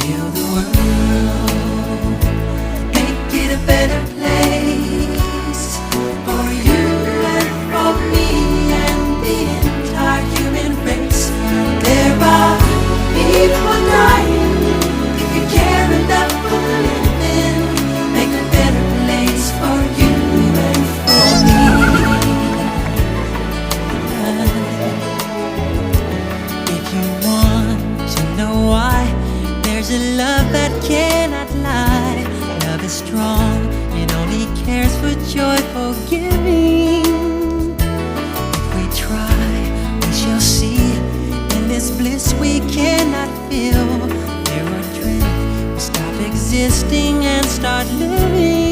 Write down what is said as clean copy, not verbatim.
Heal the world, make it a better place for you and for me and the entire human race. There are people dying. If you care enough for living, make a better place for you and for me. If you want to know why, there's a love that cannot lie. Love is strong, it only cares for joyful giving. If we try, we shall see. In this bliss we cannot feel, there are dreams. We stop existing and start living.